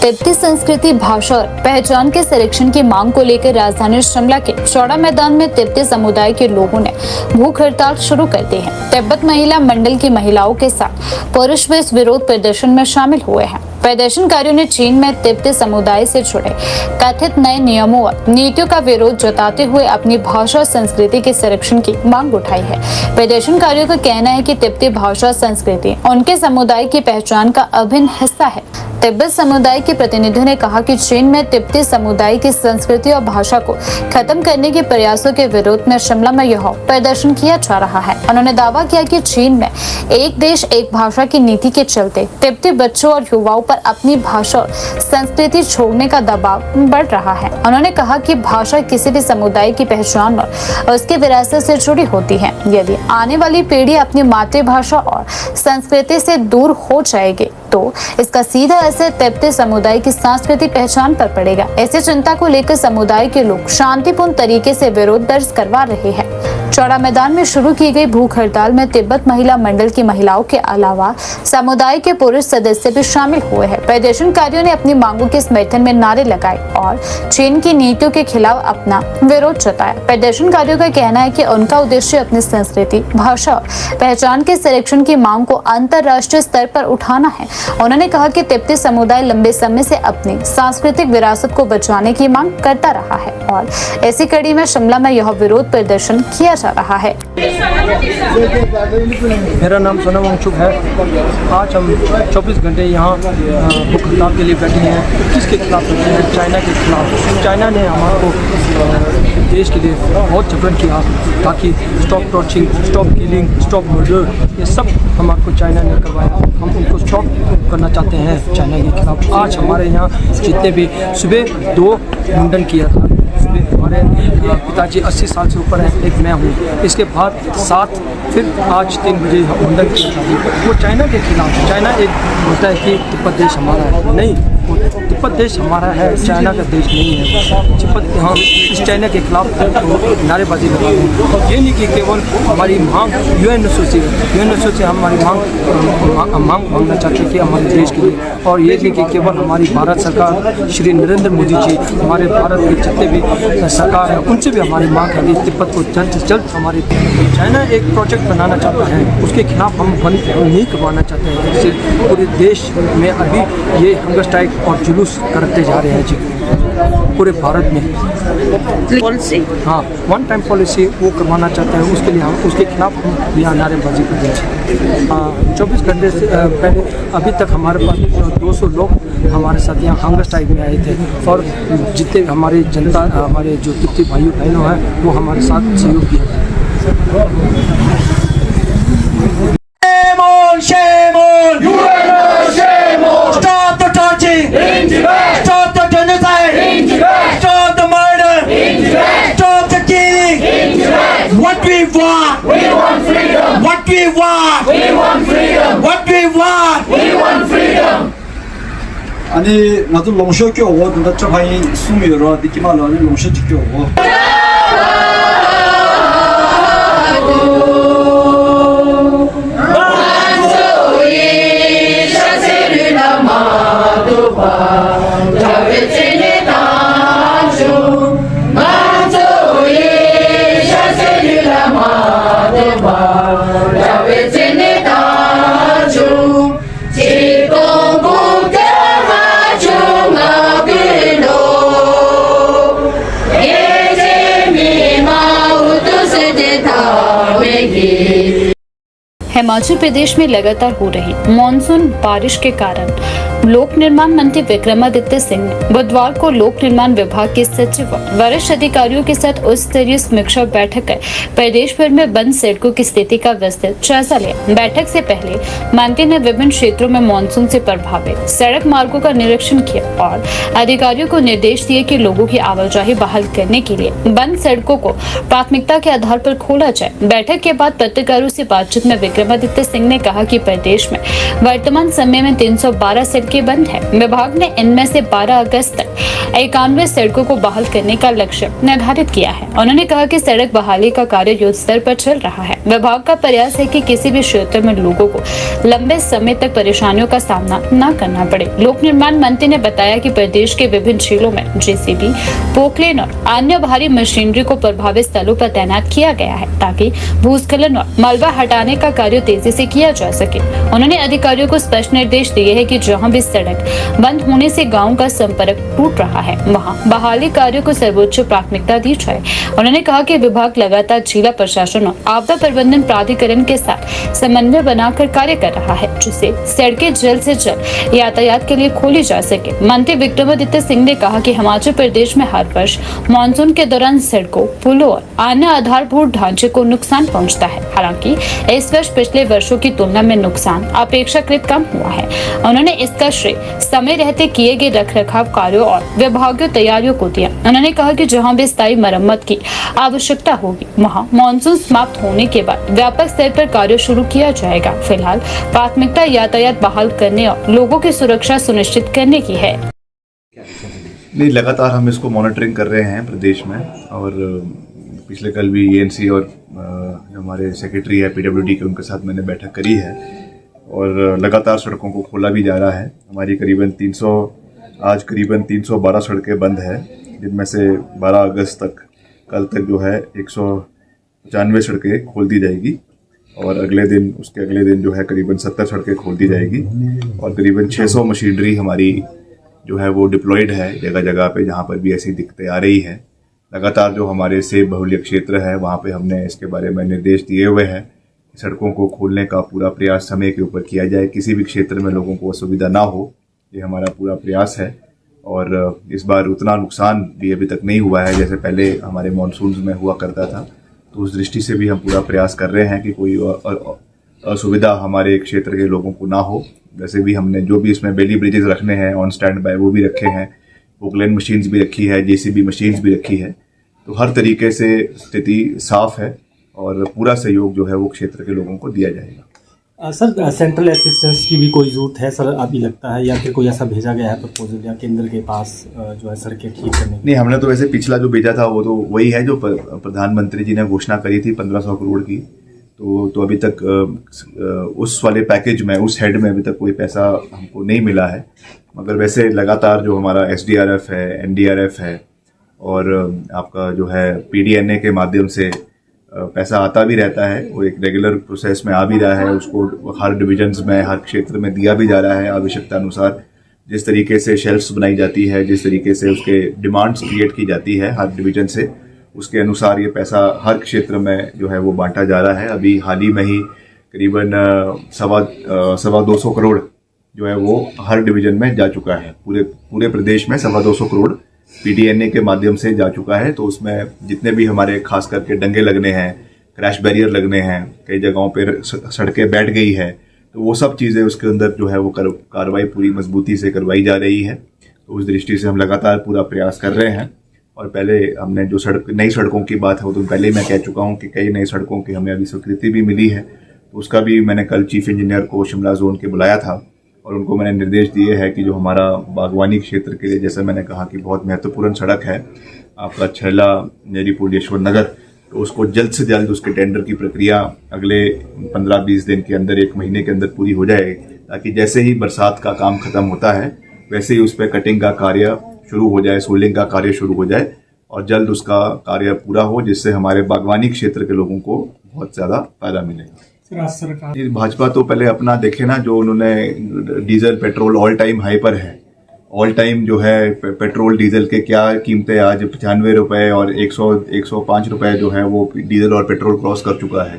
तिब्बती संस्कृति, भाषा और पहचान के संरक्षण की मांग को लेकर राजधानी शिमला के चौड़ा मैदान में तिब्बती समुदाय के लोगों ने भूख हड़ताल शुरू कर दी है। तिब्बत महिला मंडल की महिलाओं के साथ पुरुष भी इस विरोध प्रदर्शन में शामिल हुए हैं। प्रदर्शनकारियों ने चीन में तिब्बती समुदाय से जुड़े कथित नए नियमों और नीतियों का विरोध जताते हुए अपनी भाषा और संस्कृति के संरक्षण की मांग उठाई है। प्रदर्शनकारियों का कहना है कि तिब्बती भाषा और संस्कृति उनके समुदाय की पहचान का अभिन्न हिस्सा है। तिब्बत समुदाय के प्रतिनिधियों ने कहा कि चीन में तिब्बती समुदाय की संस्कृति और भाषा को खत्म करने के प्रयासों के विरोध में शिमला में यह प्रदर्शन किया जा रहा है। उन्होंने दावा किया कि चीन में एक देश एक भाषा की नीति के चलते तिब्बती बच्चों और युवाओं पर अपनी भाषा और संस्कृति छोड़ने का दबाव बढ़ रहा है। उन्होंने कहा कि भाषा किसी भी समुदाय की पहचान और उसकी विरासत से जुड़ी होती है। यदि आने वाली पीढ़ी अपनी मातृभाषा और संस्कृति से दूर हो जाएगी तो इसका सीधा असर तिब्बती समुदाय की सांस्कृतिक पहचान पर पड़ेगा। ऐसी चिंता को लेकर समुदाय के लोग शांतिपूर्ण तरीके से विरोध दर्ज करवा रहे हैं। चौड़ा मैदान में शुरू की गई भूख हड़ताल में तिब्बत महिला मंडल की महिलाओं के अलावा समुदाय के पुरुष सदस्य भी शामिल हुए हैं। प्रदर्शनकारियों ने अपनी मांगों के समर्थन में नारे लगाए और चीन की नीतियों के खिलाफ अपना विरोध जताया। प्रदर्शनकारियों का कहना है कि उनका उद्देश्य अपनी संस्कृति, भाषा और पहचान के संरक्षण की मांग को अंतर्राष्ट्रीय स्तर पर उठाना है। उन्होंने कहा कि तिब्बती समुदाय लंबे समय से अपनी सांस्कृतिक विरासत को बचाने की मांग करता रहा है और ऐसी कड़ी में शिमला में यह विरोध प्रदर्शन किया जा रहा है। मेरा नाम सोनम वांगचुक है। आज हम 24 घंटे यहाँ भूख हड़ताल के लिए बैठे हैं। किसके खिलाफ बैठे हैं? चाइना के खिलाफ। चाइना ने हमारे देश के लिए बहुत जबरन किया ताकि stop torching, stop killing, stop murder, ये सब हमारे चाइना ने करवाया। हम उनको स्टॉप करना चाहते हैं चाइना के खिलाफ। आज हमारे यहाँ जितने भी सुबह 2 मुंडन किया था, सुबह हमारे पिताजी 80 साल से ऊपर है, एक मैं हूँ, इसके बाद 7 फिर आज 3 बजे मुंडन किया था। वो चाइना के खिलाफ। चाइना एक होता है कि तिब्बत देश हमारा है, नहीं, तिब्बत देश हमारा है, चाइना का देश नहीं है। तिब्बत हम इस चाइना के खिलाफ नारेबाजी लगा रहे हैं। ये नहीं कि केवल हमारी मांग यूएनओ से हमारी मांग मांगना चाहते हैं कि हमारे देश के लिए, और ये नहीं कि केवल हमारी भारत सरकार, श्री नरेंद्र मोदी जी, हमारे भारत के जितने भी सरकार है उनसे भी हमारी मांग है कि तिब्बत को जल्द से जल्द हमारे चाइना एक प्रोजेक्ट बनाना चाहता है, उसके खिलाफ हम बंद नहीं करवाना चाहते हैं। जिससे पूरे देश में अभी ये हंगर स्ट्राइक और जुलूस करते जा रहे हैं जी पूरे भारत में। पॉलिसी, हाँ, वन टाइम पॉलिसी वो करवाना चाहते हैं। उसके लिए हम उसके खिलाफ हम यहाँ नारेबाजी कर रहे हैं। 24 घंटे से पहले अभी तक हमारे पास 200 लोग हमारे साथ यहाँ हंगर स्ट्राइक में आए थे, और जितने हमारे जनता, हमारे जो तिब्बती भाइयों बहनों हैं वो हमारे साथ सहयोग किया है। Shame on! Shame on! Stop the torching! Stop the genocide! Stop the murder! Stop the killing! What we want! We want freedom! What we want! We want freedom! What we want! We want freedom! 아니 나도 롱쇼 껴오고 근데 저 방이 숨이 열어 느낌만 나는 롱쇼 껴오고 Yeah. Himachal Pradesh में लगातार हो रही monsoon बारिश के कारण लोक निर्माण मंत्री विक्रमादित्य सिंह ने बुधवार को लोक निर्माण विभाग के सचिव व वरिष्ठ अधिकारियों के साथ उच्च स्तरीय समीक्षा बैठक कर प्रदेश भर में बंद सड़कों की स्थिति का विस्तृत जायजा लिया। बैठक से पहले मंत्री ने विभिन्न क्षेत्रों में मानसून से प्रभावित सड़क मार्गों का निरीक्षण किया और अधिकारियों को निर्देश दिए कि लोगों की आवाजाही बहाल करने के लिए बंद सड़कों को प्राथमिकता के आधार पर खोला जाए। बैठक के बाद पत्रकारों से बातचीत में विक्रमादित्य सिंह ने कहा कि प्रदेश में वर्तमान समय में 312 सड़कें बंद है। विभाग ने इनमें से 12 अगस्त तक 91 सड़कों को बहाल करने का लक्ष्य निर्धारित किया है। उन्होंने कहा कि सड़क बहाली का कार्य युद्ध स्तर पर चल रहा है। विभाग का प्रयास है कि किसी भी क्षेत्र में लोगों को लंबे समय तक परेशानियों का सामना न करना पड़े। लोक निर्माण मंत्री ने बताया कि प्रदेश के विभिन्न जिलों में जेसीबी, पोकलेन और अन्य भारी मशीनरी को प्रभावित स्थलों पर तैनात किया गया है ताकि भूस्खलन और मलबा हटाने का कार्य तेजी से किया जा सके। उन्होंने अधिकारियों को स्पष्ट निर्देश दिए हैं कि जहां भी सड़क बंद होने से गांव का संपर्क टूट रहा है वहां बहाली कार्य को सर्वोच्च प्राथमिकता दी जाए। उन्होंने कहा कि विभाग लगातार जिला प्रशासन और आपदा प्रबंधन प्राधिकरण के साथ समन्वय बनाकर कार्य कर रहा है जिससे सड़कें जल्द से जल्द यातायात के लिए खोली जा सके। मंत्री विक्रमादित्य सिंह ने कहा कि हिमाचल प्रदेश में हर वर्ष मानसून के दौरान सड़कों, पुलों और अन्य आधारभूत ढांचे को नुकसान पहुंचता है। हालांकि इस वर्ष पिछले वर्षों की तुलना में नुकसान अपेक्षाकृत कम हुआ है। उन्होंने इसका श्रेय समय रहते किए गए रखरखाव कार्यों और विभागीय तैयारियों को दिया। उन्होंने कहा कि जहां भी स्थायी मरम्मत की आवश्यकता होगी वहां मानसून समाप्त होने के बाद व्यापक स्तर पर कार्य शुरू किया जाएगा। फिलहाल प्राथमिकता यातायात बहाल करने और लोगों की सुरक्षा सुनिश्चित करने की है। नहीं, लगातार हम इसको मॉनिटरिंग कर रहे हैं प्रदेश में और पिछले कल भी एएनसी और जो हमारे सेक्रेटरी है पीडब्ल्यूडी के उनके साथ मैंने बैठक करी है और लगातार सड़कों को खोला भी जा रहा है। हमारी आज करीबन 312 सड़कें बंद है जिनमें से 12 अगस्त तक कल तक जो है 195 सड़कें खोल दी जाएगी और उसके अगले दिन जो है करीबन 70 सड़कें खोल दी जाएगी और करीबन 600 मशीनरी हमारी जो है वो डिप्लॉयड है जगह जगह पे जहाँ पर भी ऐसी दिक्कतें आ रही है। लगातार जो हमारे सेब बहुल्य क्षेत्र है वहाँ पे हमने इसके बारे में निर्देश दिए हुए हैं। सड़कों को खोलने का पूरा प्रयास समय के ऊपर किया जाए, किसी भी क्षेत्र में लोगों को असुविधा ना हो, ये हमारा पूरा प्रयास है। और इस बार उतना नुकसान भी अभी तक नहीं हुआ है जैसे पहले हमारे मानसून में हुआ करता था, तो उस दृष्टि से भी हम पूरा प्रयास कर रहे हैं कि कोई असुविधा हमारे क्षेत्र के लोगों को ना हो। वैसे भी हमने जो भी इसमें बेली ब्रिजेस रखने हैं ऑन स्टैंड बाय वो भी रखे हैं, पोकलेन मशीन्स भी रखी है, जेसीबी मशीन्स भी रखी है। तो हर तरीके से स्थिति साफ है और पूरा सहयोग जो है वो क्षेत्र के लोगों को दिया जाएगा। सर, सेंट्रल असिस्टेंस की भी कोई जरूरत है सर अभी लगता है, या फिर कोई ऐसा भेजा गया है प्रपोजल या केंद्र के पास जो है सड़कें ठीक करने की? नहीं, हमने तो वैसे पिछला जो भेजा था वो तो वही है जो प्रधानमंत्री जी ने घोषणा करी थी 1500 करोड़ की। तो अभी तक उस वाले पैकेज में उस हेड में अभी तक कोई पैसा हमको नहीं मिला है, मगर वैसे लगातार जो हमारा एसडीआरएफ है, एनडीआरएफ है और आपका जो है पीडीएनए के माध्यम से पैसा आता भी रहता है, वो एक रेगुलर प्रोसेस में आ भी रहा है। उसको हर डिविजन्स में, हर क्षेत्र में दिया भी जा रहा है आवश्यकता अनुसार। जिस तरीके से शेल्फ्स बनाई जाती है, जिस तरीके से उसके डिमांड्स क्रिएट की जाती है हर डिवीजन से, उसके अनुसार ये पैसा हर क्षेत्र में जो है वो बांटा जा रहा है। अभी हाल ही में ही करीबन 225 करोड़ जो है वो हर डिवीजन में जा चुका है। पूरे प्रदेश में 225 करोड़ पीडीएनए के माध्यम से जा चुका है। तो उसमें जितने भी हमारे खास करके डंगे लगने हैं, क्रैश बैरियर लगने हैं, कई जगहों पर सड़कें बैठ गई है, तो वो सब चीज़ें उसके अंदर जो है वो कार्रवाई पूरी मजबूती से करवाई जा रही है। तो उस दृष्टि से हम लगातार पूरा प्रयास कर रहे हैं। और पहले हमने जो नई सड़कों की बात है वो तो पहले ही मैं कह चुका हूँ कि कई नई सड़कों की हमें अभी स्वीकृति भी मिली है। तो उसका भी मैंने कल चीफ इंजीनियर को शिमला जोन के बुलाया था और उनको मैंने निर्देश दिए हैं कि जो हमारा बागवानी क्षेत्र के लिए, जैसे मैंने कहा कि बहुत महत्वपूर्ण सड़क है आपका छैला नेरीपुर यशवंत नगर, तो उसको जल्द से जल्द उसके टेंडर की प्रक्रिया अगले 15-20 दिन के अंदर, 1 महीने के अंदर पूरी हो जाए, ताकि जैसे ही बरसात का काम खत्म होता है वैसे ही उस पर कटिंग का कार्य शुरू हो जाए, सोल्डिंग का कार्य शुरू हो जाए और जल्द उसका कार्य पूरा हो, जिससे हमारे बागवानी क्षेत्र के लोगों को बहुत ज़्यादा फायदा मिलेगा। भाजपा तो पहले अपना देखे ना, जो उन्होंने diesel petrol all time high पर है। ऑल टाइम जो है पेट्रोल डीजल के क्या कीमतें आज 95 रुपए और 105 रुपए जो है वो डीजल और पेट्रोल क्रॉस कर चुका है।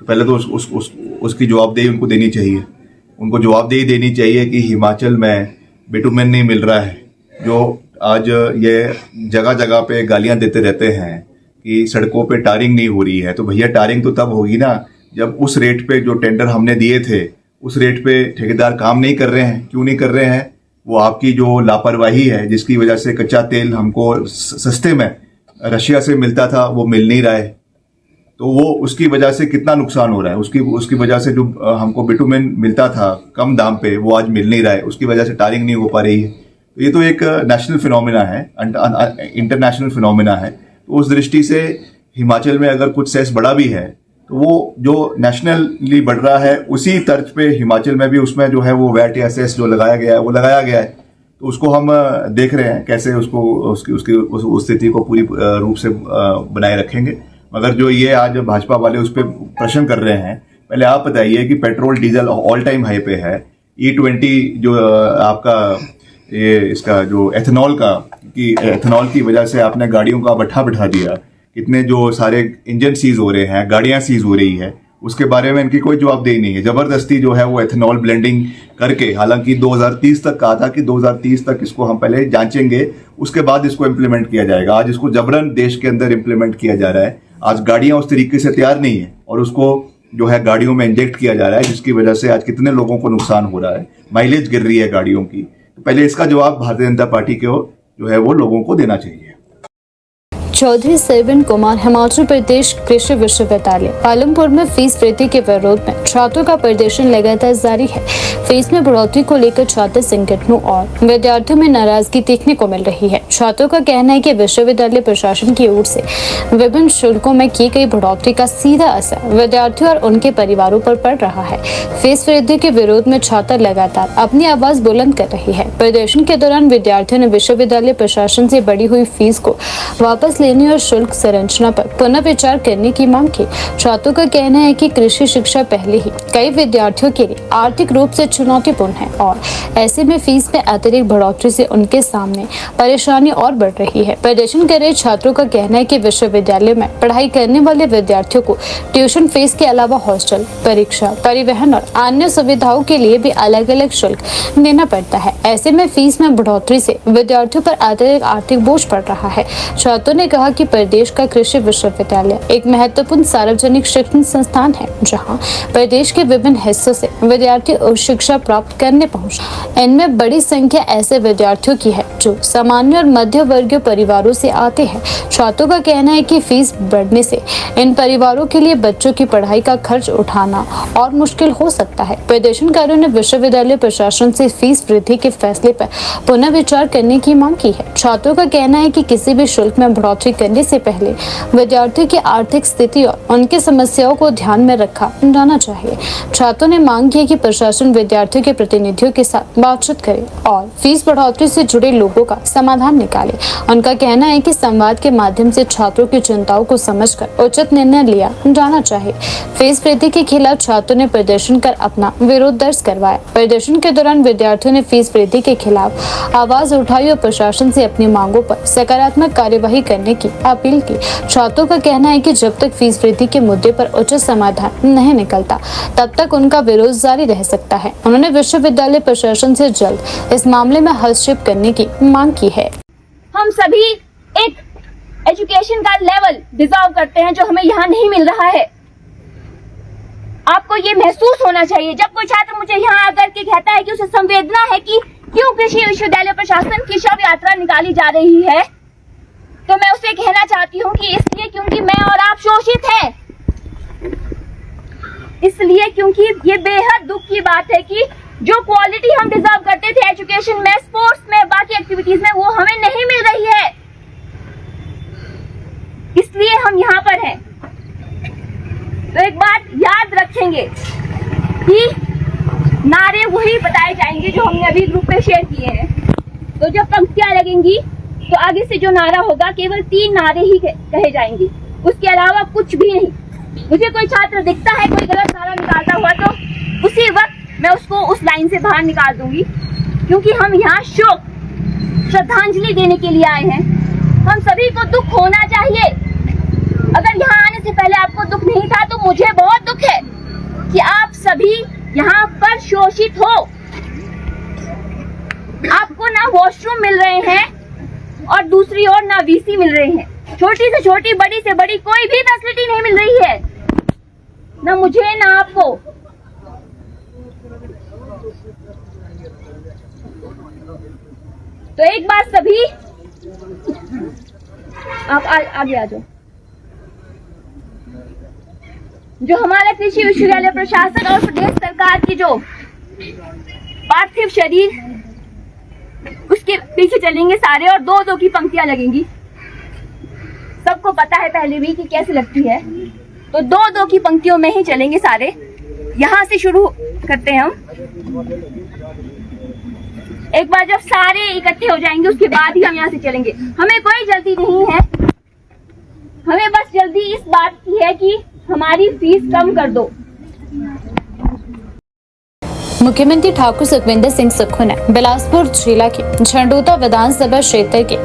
तो पहले तो उसकी जवाबदेही उनको देनी चाहिए। उनको जवाबदेही देनी चाहिए कि हिमाचल में बिटुमेन नहीं मिल रहा है। जो आज ये जगह जगह पे गालियां देते रहते हैं कि सड़कों पे टारिंग नहीं हो रही है, तो भैया टारिंग तो तब होगी ना जब उस रेट पे जो टेंडर हमने दिए थे उस रेट पे ठेकेदार काम नहीं कर रहे हैं। क्यों नहीं कर रहे हैं? वो आपकी जो लापरवाही है, जिसकी वजह से कच्चा तेल हमको सस्ते में रशिया से मिलता था वो मिल नहीं रहा है, तो वो उसकी वजह से कितना नुकसान हो रहा है। उसकी वजह से जो हमको बिटुमेन मिलता था कम दाम पे वो आज मिल नहीं रहा है, उसकी वजह से टारिंग नहीं हो पा रही है। तो ये तो एक नेशनल फिनोमिना है, इंटरनेशनल फिनोमिना है। तो उस दृष्टि से हिमाचल में अगर कुछ सेस बढ़ा भी है तो वो जो नेशनली बढ़ रहा है उसी तर्ज पे हिमाचल में भी उसमें जो है वो वैट या सेस जो लगाया गया है वो लगाया गया है। तो उसको हम देख रहे हैं कैसे उसको उस स्थिति को पूरी रूप से बनाए रखेंगे। मगर जो ये आज भाजपा वाले उस पर प्रश्न कर रहे हैं, पहले आप बताइए कि petrol diesel all time high पे है। E20 जो आपका ये इसका जो एथेनॉल की वजह से आपने गाड़ियों का भट्ठा बिठा दिया, कितने जो सारे इंजन सीज हो रहे हैं, गाड़ियां सीज हो रही है, उसके बारे में इनकी कोई जवाबदेही नहीं है। जबरदस्ती जो है वो एथेनॉल ब्लेंडिंग करके, हालांकि 2030 तक कहा था कि 2030 तक इसको हम पहले जांचेंगे उसके बाद इसको इम्प्लीमेंट किया जाएगा। आज इसको जबरन देश के अंदर इम्प्लीमेंट किया जा रहा है। आज गाड़ियां उस तरीके से तैयार नहीं है और उसको जो है गाड़ियों में इंजेक्ट किया जा रहा है, जिसकी वजह से आज कितने लोगों को नुकसान हो रहा है, माइलेज गिर रही है गाड़ियों की। तो पहले इसका जवाब भारतीय जनता पार्टी को जो है वो लोगों को देना चाहिए। चौधरी सरविन कुमार हिमाचल प्रदेश कृषि विश्वविद्यालय पालमपुर में फीस वृद्धि के विरोध में छात्रों का प्रदर्शन लगातार जारी है। फीस में बढ़ोतरी को लेकर छात्र संगठनों और विद्यार्थियों में नाराजगी देखने को मिल रही है। छात्रों का कहना है कि विश्वविद्यालय प्रशासन की ओर से विभिन्न शुल्कों में की गई बढ़ोतरी का सीधा असर विद्यार्थियों और उनके परिवारों पर पड़ रहा है। फीस वृद्धि के विरोध में छात्र लगातार अपनी आवाज बुलंद कर रही है। प्रदर्शन के दौरान विद्यार्थियों ने विश्वविद्यालय प्रशासन से बढ़ी हुई फीस को वापस लेने और शुल्क संरचना पर पुनर्विचार करने की मांग की। छात्रों का कहना है कि कृषि शिक्षा पहले ही कई विद्यार्थियों के लिए आर्थिक रूप से चुनौतीपूर्ण है और ऐसे में फीस में अतिरिक्त बढ़ोतरी से उनके सामने परेशानी और बढ़ रही है। प्रदर्शन कर रहे छात्रों का कहना है कि विश्वविद्यालय में पढ़ाई करने वाले विद्यार्थियों को ट्यूशन फीस के अलावा हॉस्टल, परीक्षा, परिवहन और अन्य सुविधाओं के लिए भी अलग अलग शुल्क देना पड़ता है। ऐसे में फीस में बढ़ोतरी से विद्यार्थियों पर अतिरिक्त आर्थिक बोझ पड़ रहा है। छात्रों ने कहा कि प्रदेश का कृषि विश्वविद्यालय एक महत्वपूर्ण सार्वजनिक शिक्षण संस्थान है, जहां प्रदेश के विभिन्न हिस्सों से विद्यार्थी उच्च शिक्षा प्राप्त करने पहुंचे। इनमें बड़ी संख्या ऐसे विद्यार्थियों की है जो सामान्य और मध्य वर्गीय परिवारों से आते हैं। छात्रों का कहना है कि फीस बढ़ने से इन परिवारों के लिए बच्चों की पढ़ाई का खर्च उठाना और मुश्किल हो सकता है। प्रदर्शनकारियों ने विश्वविद्यालय प्रशासन से फीस वृद्धि के फैसले पर पुनर्विचार करने की मांग की है। छात्रों का कहना है कि किसी भी शुल्क में बढ़ोतरी करने से पहले विद्यार्थियों की आर्थिक स्थिति और उनकी समस्याओं को ध्यान में रखा जाना चाहिए। छात्रों ने मांग की कि प्रशासन विद्यार्थियों के प्रतिनिधियों के साथ बातचीत करे और फीस बढ़ोतरी से जुड़े लोगों का समाधान निकाले। उनका कहना है कि संवाद के माध्यम से छात्रों की चिंताओं को समझकर उचित निर्णय लिया जाना चाहिए। फीस वृद्धि के खिलाफ छात्रों ने प्रदर्शन कर अपना विरोध दर्ज करवाया। प्रदर्शन के दौरान विद्यार्थियों ने फीस वृद्धि के खिलाफ आवाज उठाई और प्रशासन से अपनी मांगों पर सकारात्मक कार्यवाही करने की अपील की। छात्रों का कहना है कि जब तक फीस वृद्धि के मुद्दे पर उचित समाधान नहीं निकलता तब तक उनका विरोध जारी रह सकता है। उन्होंने विश्वविद्यालय प्रशासन से जल्द इस मामले में हस्तक्षेप करने की मांग की है। हम सभी एक एजुकेशन का लेवल डिजर्व करते हैं जो हमें यहाँ नहीं मिल रहा है। आपको ये महसूस होना चाहिए जब कोई छात्र मुझे यहाँ आकर के कहता है कि उसे संवेदना है कि क्यों कृषि विश्वविद्यालय प्रशासन की शव यात्रा निकाली जा रही है, तो मैं उसे कहना चाहती हूँ कि इसलिए क्योंकि मैं और आप शोषित हैं, इसलिए क्योंकि ये बेहद दुख की बात है कि जो क्वालिटी हम डिजर्व करते थे एजुकेशन में, स्पोर्ट्स में, बाकी एक्टिविटीज में, वो हमें नहीं मिल रही है। इसलिए हम यहाँ पर हैं। तो एक बात याद रखेंगे कि नारे वही बताए जाएंगे जो हमने अभी ग्रुप पे शेयर किए हैं। तो जब पंक्तियां लगेंगी तो आगे से जो नारा होगा केवल 3 नारे ही कहे जाएंगे, उसके अलावा कुछ भी नहीं। मुझे कोई छात्र दिखता है कोई गलत नारा निकालता हुआ तो उसी वक्त मैं उसको उस लाइन से बाहर निकाल दूंगी, क्योंकि हम यहाँ शोक श्रद्धांजलि देने के लिए आए हैं। हम सभी को दुख होना चाहिए। अगर यहाँ आने से पहले आपको दुख नहीं था, तो मुझे बहुत दुख है कि आप सभी यहाँ पर शोषित हो। आपको ना वॉशरूम मिल रहे हैं और दूसरी ओर ना वीसी मिल रहे हैं। छोटी से छोटी, बड़ी से बड़ी कोई भी फैसिलिटी नहीं मिल रही है, ना मुझे ना आपको। तो एक बार सभी आप आगे आ जाओ। जो हमारा कृषि विश्वविद्यालय प्रशासन और प्रदेश सरकार की जो पार्थिव शरीर, उसके पीछे चलेंगे सारे और दो दो की पंक्तियां लगेंगी। सबको पता है पहले भी कि कैसे लगती है, तो दो दो की पंक्तियों में ही चलेंगे सारे। यहां से शुरू करते हैं हम। एक बार जब सारे इकट्ठे हो जाएंगे उसके बाद ही हम यहाँ से चलेंगे। हमें कोई जल्दी नहीं है, हमें बस जल्दी इस बात की है कि हमारी फीस कम कर दो। मुख्यमंत्री ठाकुर सुखविंदर सिंह सुक्खू ने बिलासपुर जिला के झंडूता विधानसभा क्षेत्र के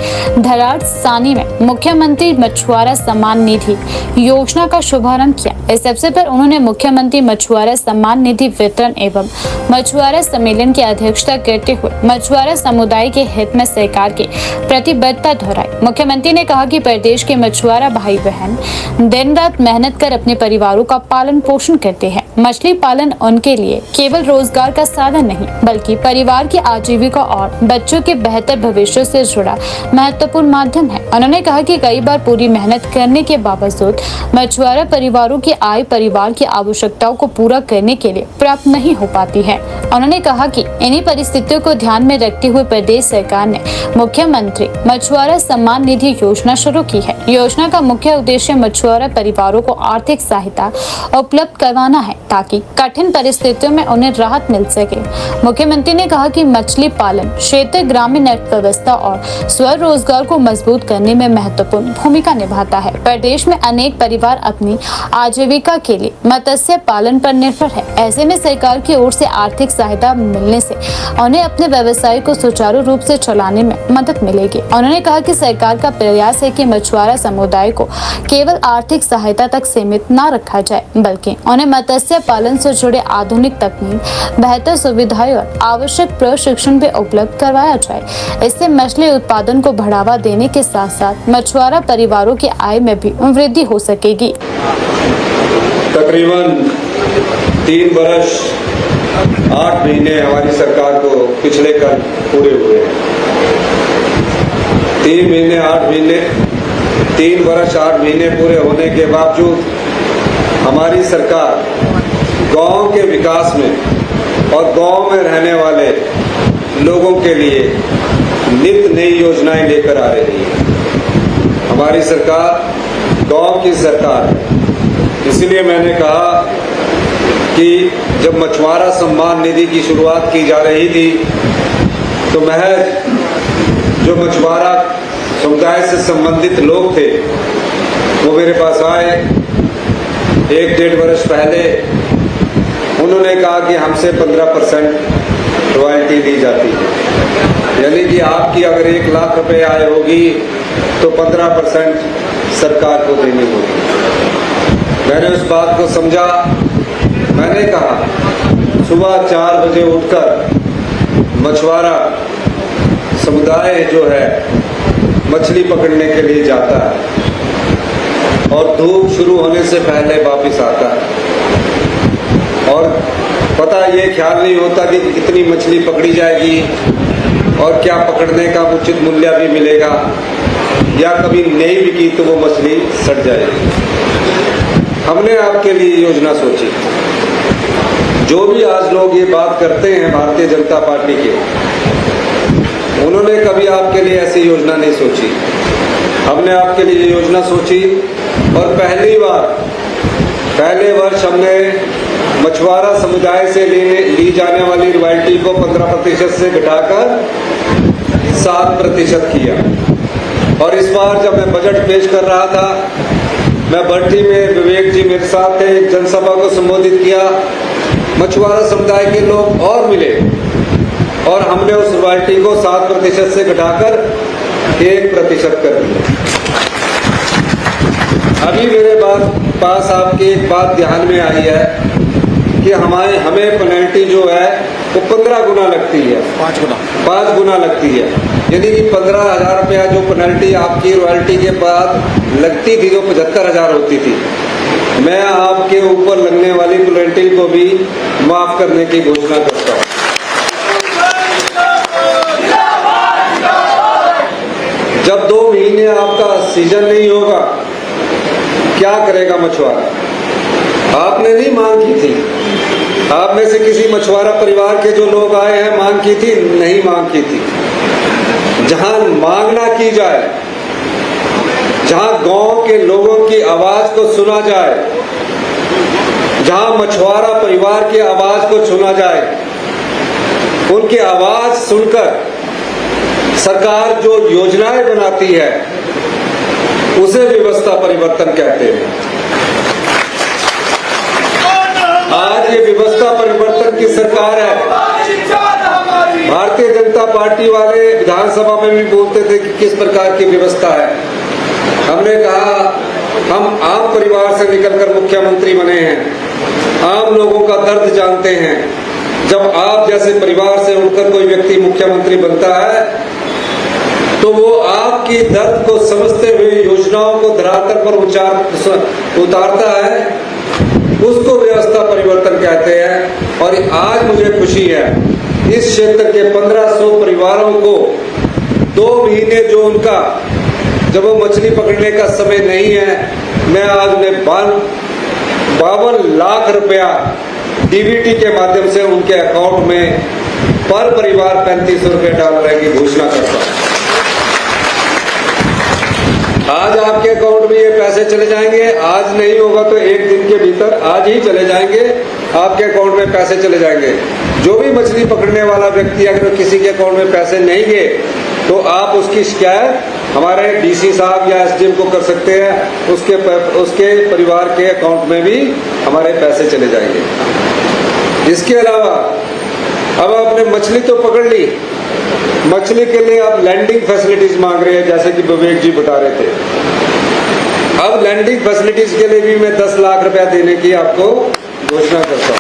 धराड़ सानी में मुख्यमंत्री मछुआरा सम्मान निधि योजना का शुभारंभ किया। इस अवसर पर उन्होंने मुख्यमंत्री मछुआरा सम्मान निधि वितरण एवं मछुआरा सम्मेलन की अध्यक्षता करते हुए मछुआरा समुदाय के हित में सरकार की प्रतिबद्धता दोहराई। मुख्यमंत्री ने कहा कि प्रदेश के मछुआरा भाई बहन दिन रात मेहनत कर अपने परिवारों का पालन पोषण करते हैं। मछली पालन उनके लिए केवल रोजगार का साधन नहीं, बल्कि परिवार की आजीविका और बच्चों के बेहतर भविष्य से जुड़ा महत्वपूर्ण माध्यम है। उन्होंने कहा कि कई बार पूरी मेहनत करने के बावजूद मछुआरा परिवारों की आय परिवार की आवश्यकताओं को पूरा करने के लिए प्राप्त नहीं हो पाती है। उन्होंने कहा कि इन्हीं परिस्थितियों को ध्यान में रखते हुए प्रदेश सरकार ने मुख्यमंत्री मछुआरा सम्मान निधि योजना शुरू की है। योजना का मुख्य उद्देश्य मछुआरा परिवारोों को आर्थिक सहायता उपलब्ध करवाना है ताकि कठिन परिस्थितियों में उन्हें राहत मिल सके। मुख्यमंत्री ने कहा कि मछली पालन क्षेत्र ग्रामीण अर्थव्यवस्था और स्वरोजगार को मजबूत करने में महत्वपूर्ण भूमिका निभाता है। प्रदेश में अनेक परिवार अपनी आजीविका के लिए मत्स्य पालन पर निर्भर है। ऐसे में सरकार की ओर से आर्थिक सहायता मिलने से उन्हें अपने व्यवसाय को सुचारू रूप से चलाने में मदद मिलेगी। उन्होंने कहा कि सरकार का प्रयास है कि मछुआरा समुदाय को केवल आर्थिक सहायता तक सीमित न रखा जाए, बल्कि उन्हें मत्स्य पालन से जुड़े आधुनिक तकनीक, बेहतर सुविधाएं और आवश्यक प्रशिक्षण भी उपलब्ध करवाया जाए। इससे मछली उत्पादन को बढ़ावा देने के साथ साथ मछुआरा परिवारों की आय में भी वृद्धि हो सकेगी। तकरीबन 3 वर्ष 8 महीने हमारी सरकार को पिछले कर पूरे हुए हैं। 3 वर्ष 8 महीने पूरे होने के बावजूद हमारी सरकार गांव के विकास में और गांव में रहने वाले लोगों के लिए नित नई योजनाएं लेकर आ रही है। हमारी सरकार गांव की सरकार है। इसलिए मैंने कहा कि जब मछुआरा सम्मान निधि की शुरुआत की जा रही थी तो महज जो मछुआरा समुदाय से संबंधित लोग थे वो मेरे पास आए 1-1.5 वर्ष पहले। उन्होंने कहा कि हमसे 15% रॉयल्टी दी जाती है, यानी कि आपकी अगर 1 लाख रुपए आय होगी तो 15% सरकार को देनी होगी। मैंने उस बात को समझा। मैंने कहा सुबह 4 बजे उठकर मछुआरा समुदाय जो है मछली पकड़ने के लिए जाता है और धूप शुरू होने से पहले वापस आता है और पता ये ख्याल नहीं होता कि कितनी मछली पकड़ी जाएगी और क्या पकड़ने का उचित मूल्य भी मिलेगा, या कभी नहीं बिकी तो वो मछली सड़ जाएगी। हमने आपके लिए योजना सोची। जो भी आज लोग ये बात करते हैं भारतीय जनता पार्टी के, उन्होंने कभी आपके लिए ऐसी योजना नहीं सोची। हमने आपके लिए योजना सोची और पहले वर्ष हमने मछुआरा समुदाय से ली जाने वाली रॉयल्टी को 15% से घटाकर 7% किया। और इस बार जब मैं बजट पेश कर रहा था, मैं भट्टी में विवेक जी मेरे साथ थे, एक जनसभा को संबोधित किया। मछुआरा समुदाय के लोग और मिले और हमने उस रॉयल्टी को 7% से घटाकर 1% कर दिया। अभी मेरे पास आपकी एक बात ध्यान में आई है कि हमें पेनल्टी जो है वो 15 गुना लगती है, 5 गुना लगती है। यानी कि 15,000 रुपया जो पेनल्टी आपकी रॉयल्टी के बाद लगती थी, जो 75,000 होती थी, मैं आपके ऊपर लगने वाली पेनल्टी को भी माफ करने की घोषणा करता हूँ। जब 2 महीने आपका सीजन नहीं होगा, क्या करेगा मछुआरा? आपने नहीं मांग की थी, आप में से किसी मछुआरा परिवार के जो लोग आए हैं मांग की थी? नहीं मांग की थी। जहां मांगना की जाए, जहां गांव के लोगों की आवाज को सुना जाए, जहां मछुआरा परिवार की आवाज को सुना जाए, उनकी आवाज सुनकर सरकार जो योजनाएं बनाती है उसे व्यवस्था परिवर्तन कहते हैं। आज ये व्यवस्था परिवर्तन की सरकार है। भारतीय जनता पार्टी वाले विधानसभा में भी बोलते थे कि किस प्रकार की व्यवस्था है। हमने कहा हम आम परिवार से निकलकर मुख्यमंत्री बने हैं, आम लोगों का दर्द जानते हैं। जब आप जैसे परिवार से उठकर कोई व्यक्ति मुख्यमंत्री बनता है तो वो आपकी दर्द को समझते हुए योजनाओं को धरातल पर उतारता है, उसको व्यवस्था परिवर्तन कहते हैं। और आज मुझे खुशी है, इस क्षेत्र के 1500 परिवारों को 2 महीने जो उनका, जब वो मछली पकड़ने का समय नहीं है, मैं आज उन्हें 52 लाख रुपया डीबीटी के माध्यम से उनके अकाउंट में पर परिवार 3500 रुपये डालने की घोषणा करता हूं। आज आपके अकाउंट में ये पैसे चले जाएंगे, आज नहीं होगा तो 1 दिन के भीतर, आज ही चले जाएंगे, आपके अकाउंट में पैसे चले जाएंगे। जो भी मछली पकड़ने वाला व्यक्ति अगर किसी के अकाउंट में पैसे नहीं गए तो आप उसकी शिकायत हमारे डीसी साहब या एसडीएम को कर सकते हैं, उसके परिवार के अकाउंट में भी हमारे पैसे चले जाएंगे। इसके अलावा अब आपने मछली तो पकड़ ली, मछली के लिए आप लैंडिंग फैसिलिटीज मांग रहे हैं, जैसे कि विवेक जी बता रहे थे। अब लैंडिंग फैसिलिटीज के लिए भी मैं 10 लाख रुपया देने की आपको घोषणा करता हूं।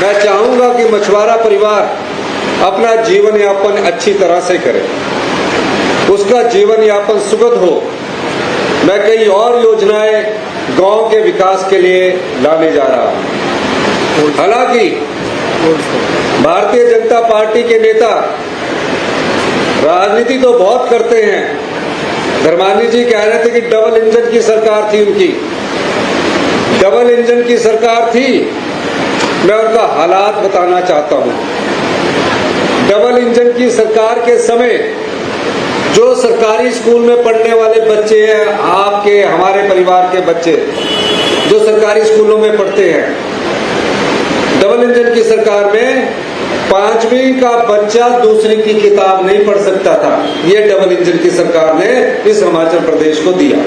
मैं चाहूंगा कि मछुआरा परिवार अपना जीवन यापन अच्छी तरह से करे, उसका जीवन यापन सुगम हो। मैं कई और योजनाएं गांव के विकास के लिए लाने जा रहा हूं। हालांकि भारतीय जनता पार्टी के नेता राजनीति तो बहुत करते हैं। धर्मानी जी कह रहे थे कि डबल इंजन की सरकार थी उनकी, डबल इंजन की सरकार थी। मैं उनका हालात बताना चाहता हूं। डबल इंजन की सरकार के समय जो सरकारी स्कूल में पढ़ने वाले बच्चे हैं, आपके हमारे परिवार के बच्चे जो सरकारी स्कूलों में पढ़ते हैं, डबल इंजन की सरकार में 5वीं का बच्चा दूसरी की किताब नहीं पढ़ सकता था। ये डबल इंजन की सरकार ने इस हिमाचल प्रदेश को दिया।